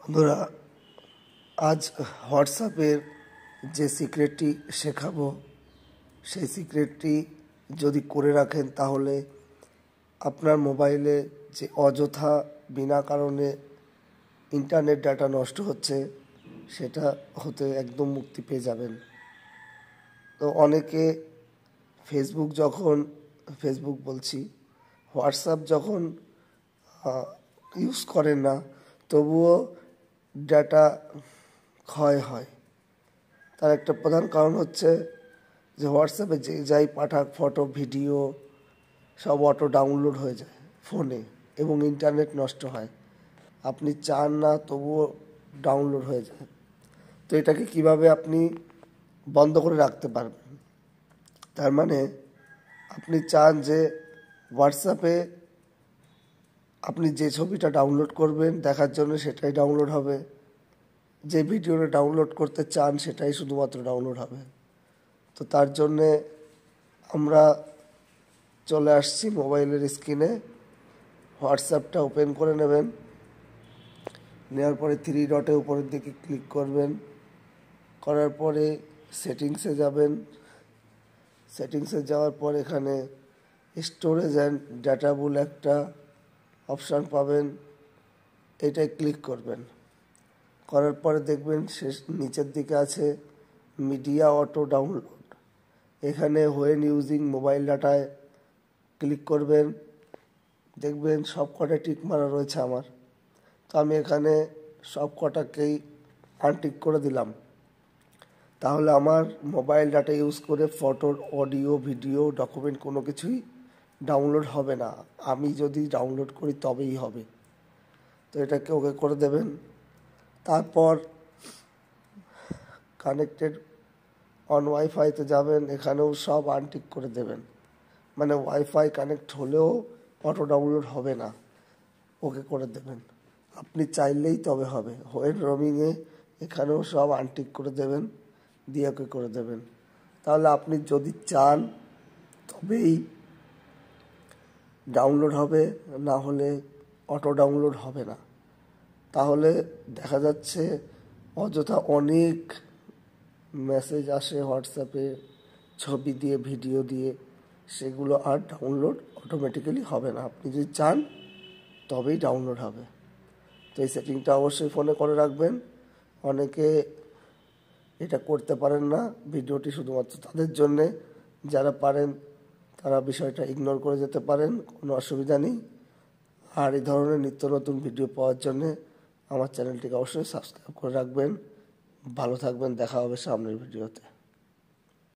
বন্ধুরা, আজ হোয়াটসঅ্যাপের যে সিক্রেটটি শেখাবো সেই সিক্রেটটি যদি করে রাখেন তাহলে আপনার মোবাইলে যে অযথা বিনা কারণে ইন্টারনেট ডাটা নষ্ট হচ্ছে সেটা হতে একদম মুক্তি পেয়ে যাবেন। তো অনেকে হোয়াটসঅ্যাপ যখন ইউজ করেন না তবুও ডাটা ক্ষয় হয়। তার একটা প্রধান কারণ হচ্ছে যে হোয়াটসঅ্যাপে যে যাই পাঠাক ফটো ভিডিও সব অটো ডাউনলোড হয়ে যায় ফোনে এবং ইন্টারনেট নষ্ট হয়। আপনি চান না তবুও ডাউনলোড হয়ে যায়। তো এটাকে কিভাবে আপনি বন্ধ করে রাখতে পারবেন? তার মানে আপনি চান যে হোয়াটসঅ্যাপে আপনি যে ছবিটা ডাউনলোড করবেন দেখার জন্য সেটাই ডাউনলোড হবে, যে ভিডিওটা ডাউনলোড করতে চান সেটাই শুধুমাত্র ডাউনলোড হবে। তো তার জন্যে আমরা চলে আসছি মোবাইলের স্ক্রিনে। হোয়াটসঅ্যাপটা ওপেন করে নেবেন, নেওয়ার পরে 3 ডটে উপরের দিকে ক্লিক করবেন, করার পরে সেটিংসে যাবেন। সেটিংসে যাওয়ার পর এখানে স্টোরেজ অ্যান্ড ডাটা বলে একটা অপশান পাবেন, এটায় ক্লিক করবেন। করার পরে দেখবেন নিচের দিকে আছে মিডিয়া অটো ডাউনলোড। এখানে হোয়েন ইউজিং মোবাইল ডাটায় ক্লিক করবেন, দেখবেন সব কটা টিক মারা রয়েছে আমার। তো আমি এখানে সব কটাকেই আনটিক করে দিলাম। তাহলে আমার মোবাইল ডাটা ইউজ করে ফটো, অডিও, ভিডিও, ডকুমেন্ট কোনো কিছুই ডাউনলোড হবে না। আমি যদি ডাউনলোড করি তবেই হবে। তো এটাকে ওকে করে দেবেন। তারপর কানেক্টেড অন ওয়াইফাইতে যাবেন, এখানেও সব আনটিক করে দেবেন। মানে ওয়াইফাই কানেক্ট হলেও অটো ডাউনলোড হবে না, ওকে করে দেবেন। আপনি চাইলেই তবে হবে। হোয়েন রোমিংয়ে এখানেও সব আনটিক করে দেবেন, দিয়ে ওকে করে দেবেন। তাহলে আপনি যদি চান তবেই ডাউনলোড হবে, না হলে অটো ডাউনলোড হবে না। তাহলে দেখা যাচ্ছে অযথা অনেক মেসেজ আসে হোয়াটসঅ্যাপে ছবি দিয়ে, ভিডিও দিয়ে, সেগুলো আর ডাউনলোড অটোমেটিক্যালি হবে না। আপনি যদি চান তবেই ডাউনলোড হবে। তো এই সেটিংটা অবশ্যই ফোনে করে রাখবেন। অনেকে এটা করতে পারেন না। ভিডিওটি শুধুমাত্র তাদের জন্যে, যারা পারেন তারা বিষয়টা ইগনোর করে যেতে পারেন, কোনো অসুবিধা নেই। আর এই ধরনের নিত্য নতুন ভিডিও পাওয়ার জন্যে আমার চ্যানেলটিকে অবশ্যই সাবস্ক্রাইব করে রাখবেন। ভালো থাকবেন, দেখা হবে সামনের ভিডিওতে।